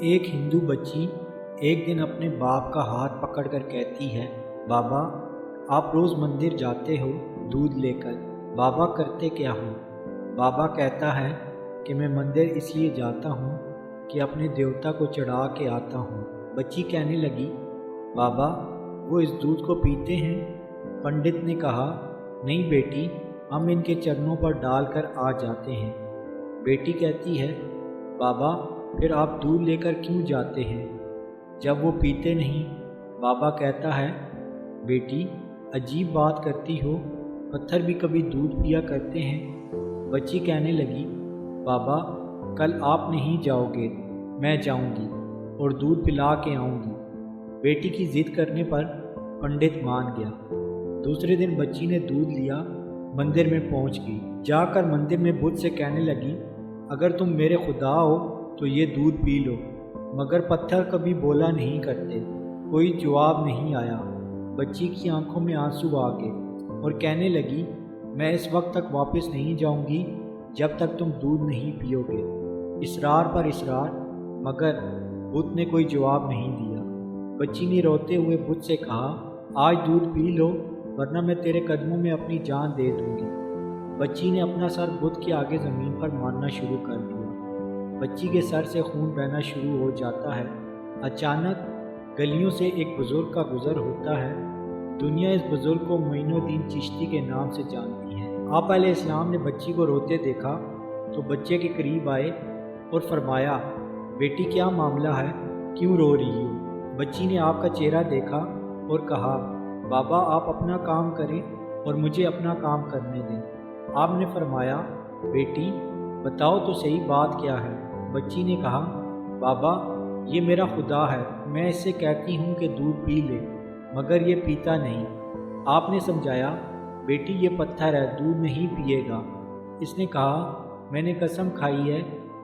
ایک ہندو بچی ایک دن اپنے باپ کا ہاتھ پکڑ کر کہتی ہے، بابا آپ روز مندر جاتے ہو دودھ لے کر، بابا کرتے کیا ہو؟ بابا کہتا ہے کہ میں مندر اس لیے جاتا ہوں کہ اپنے دیوتا کو چڑھا کے آتا ہوں۔ بچی کہنے لگی، بابا وہ اس دودھ کو پیتے ہیں؟ پنڈت نے کہا، نہیں بیٹی، ہم ان کے چرنوں پر ڈال کر آ جاتے ہیں۔ بیٹی کہتی ہے، بابا پھر آپ دودھ لے کر کیوں جاتے ہیں جب وہ پیتے نہیں؟ بابا کہتا ہے، بیٹی عجیب بات کرتی ہو، پتھر بھی کبھی دودھ پیا کرتے ہیں۔ بچی کہنے لگی، بابا کل آپ نہیں جاؤ گے، میں جاؤں گی اور دودھ پلا کے آؤں گی۔ بیٹی کی ضد کرنے پر پنڈت مان گیا۔ دوسرے دن بچی نے دودھ لیا، مندر میں پہنچ گئی۔ جا کر مندر میں بت سے کہنے لگی، اگر تم میرے خدا ہو تو یہ دودھ پی لو۔ مگر پتھر کبھی بولا نہیں کرتے، کوئی جواب نہیں آیا۔ بچی کی آنکھوں میں آنسو آ گئے اور کہنے لگی، میں اس وقت تک واپس نہیں جاؤں گی جب تک تم دودھ نہیں پیو گے۔ اصرار پر اصرار، مگر بت نے کوئی جواب نہیں دیا۔ بچی نے روتے ہوئے بت سے کہا، آج دودھ پی لو ورنہ میں تیرے قدموں میں اپنی جان دے دوں گی۔ بچی نے اپنا سر بت کے آگے زمین پر مارنا شروع کر دیا۔ بچی کے سر سے خون بہنا شروع ہو جاتا ہے۔ اچانک گلیوں سے ایک بزرگ کا گزر ہوتا ہے۔ دنیا اس بزرگ کو معین الدین چشتی کے نام سے جانتی ہے۔ آپ علیہ السلام نے بچی کو روتے دیکھا تو بچے کے قریب آئے اور فرمایا، بیٹی کیا معاملہ ہے، کیوں رو رہی ہو؟ بچی نے آپ کا چہرہ دیکھا اور کہا، بابا آپ اپنا کام کریں اور مجھے اپنا کام کرنے دیں۔ آپ نے فرمایا، بیٹی بتاؤ تو صحیح بات کیا ہے؟ بچی نے کہا، بابا یہ میرا خدا ہے، میں اس سے کہتی ہوں کہ دودھ پی لے مگر یہ پیتا نہیں۔ آپ نے سمجھایا، بیٹی یہ پتھر ہے، دودھ نہیں پیے گا۔ اس نے کہا، میں نے قسم کھائی ہے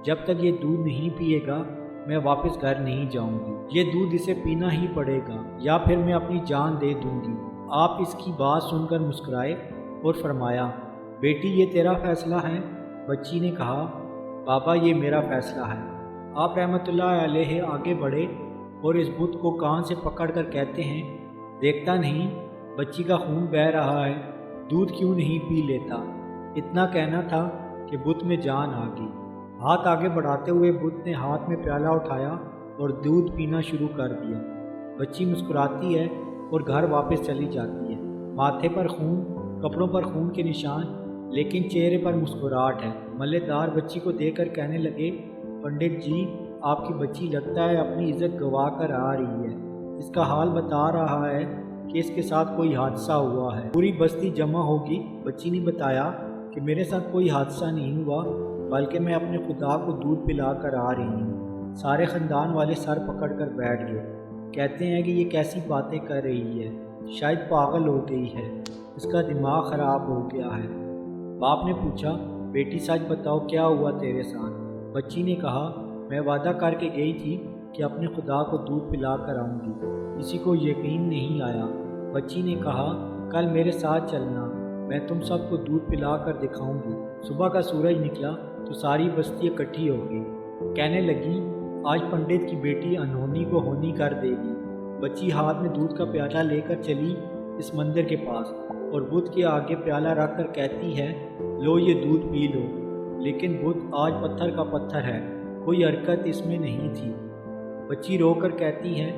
جب تک یہ دودھ نہیں پیے گا میں واپس گھر نہیں جاؤں گی۔ یہ دودھ اسے پینا ہی پڑے گا یا پھر میں اپنی جان دے دوں گی۔ آپ اس کی بات سن کر مسکرائے اور فرمایا، بیٹی یہ تیرا فیصلہ ہے؟ بچی نے کہا، بابا یہ میرا فیصلہ ہے۔ آپ رحمۃ اللہ علیہ آگے بڑھے اور اس بت کو کان سے پکڑ کر کہتے ہیں، دیکھتا نہیں بچی کا خون بہہ رہا ہے، دودھ کیوں نہیں پی لیتا؟ اتنا کہنا تھا کہ بت میں جان آ گئی۔ ہاتھ آگے بڑھاتے ہوئے بت نے ہاتھ میں پیالہ اٹھایا اور دودھ پینا شروع کر دیا۔ بچی مسکراتی ہے اور گھر واپس چلی جاتی ہے۔ ماتھے پر خون، کپڑوں پر خون کے نشان، لیکن چہرے پر مسکراہٹ ہے۔ ملے دار بچی کو دیکھ کر کہنے لگے، پنڈت جی آپ کی بچی لگتا ہے اپنی عزت گوا کر آ رہی ہے، اس کا حال بتا رہا ہے کہ اس کے ساتھ کوئی حادثہ ہوا ہے۔ پوری بستی جمع ہوگی۔ بچی نے بتایا کہ میرے ساتھ کوئی حادثہ نہیں ہوا بلکہ میں اپنے خدا کو دودھ پلا کر آ رہی ہوں۔ سارے خاندان والے سر پکڑ کر بیٹھ گئے۔ کہتے ہیں کہ یہ کیسی باتیں کر رہی ہے، شاید پاگل ہو گئی ہے، اس کا دماغ خراب ہو گیا ہے۔ باپ نے پوچھا، بیٹی سچ بتاؤ کیا ہوا تیرے ساتھ؟ بچی نے کہا، میں وعدہ کر کے گئی تھی کہ اپنے خدا کو دودھ پلا کر آؤں گی، کسی کو یقین نہیں آیا۔ بچی نے کہا، کل میرے ساتھ چلنا، میں تم سب کو دودھ پلا کر دکھاؤں گی۔ صبح کا سورج نکلا تو ساری بستی اکٹھی ہو گئی۔ کہنے لگی، آج پنڈت کی بیٹی انہونی کو ہونی کر دے گی۔ بچی ہاتھ میں دودھ کا پیالہ لے کر چلی اس مندر کے پاس اور بت کے آگے پیالہ رکھ کر کہتی ہے، لو یہ دودھ پی لو۔ لیکن بت آج پتھر کا پتھر ہے، کوئی حرکت اس میں نہیں تھی۔ بچی رو کر کہتی ہے،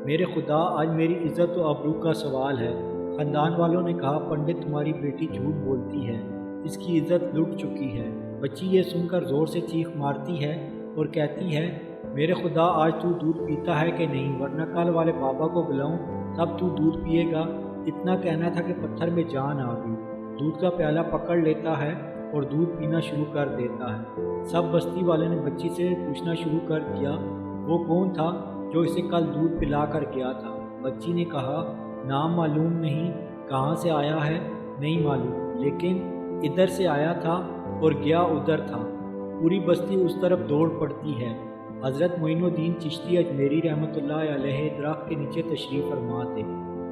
میرے خدا آج میری عزت و آبرو کا سوال ہے۔ خاندان والوں نے کہا، پنڈت تمہاری بیٹی جھوٹ بولتی ہے، اس کی عزت لٹ چکی ہے۔ بچی یہ سن کر زور سے چیخ مارتی ہے اور کہتی ہے، میرے خدا آج تو دودھ پیتا ہے کہ نہیں، ورنہ کل والے بابا کو بلاؤں تب تو دودھ پیے گا۔ اتنا کہنا تھا کہ پتھر میں جان آ گئی۔ دودھ کا پیالہ پکڑ لیتا ہے اور دودھ پینا شروع کر دیتا ہے۔ سب بستی والے نے بچی سے پوچھنا شروع کر دیا، وہ کون تھا جو اسے کل دودھ پلا کر گیا تھا؟ بچی نے کہا، نام معلوم نہیں، کہاں سے آیا ہے نہیں معلوم، لیکن ادھر سے آیا تھا اور گیا ادھر تھا۔ پوری بستی اس طرف دوڑ پڑتی ہے۔ حضرت معین الدین چشتی اجمیری رحمۃ اللہ علیہ درخت کے نیچے تشریف فرما تھے۔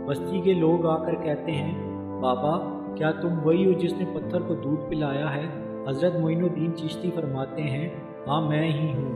بستی کے لوگ آ کر کہتے ہیں، بابا کیا تم وہی ہو جس نے پتھر کو دودھ پلایا ہے؟ حضرت معین الدین چشتی فرماتے ہیں، ہاں میں ہی ہوں۔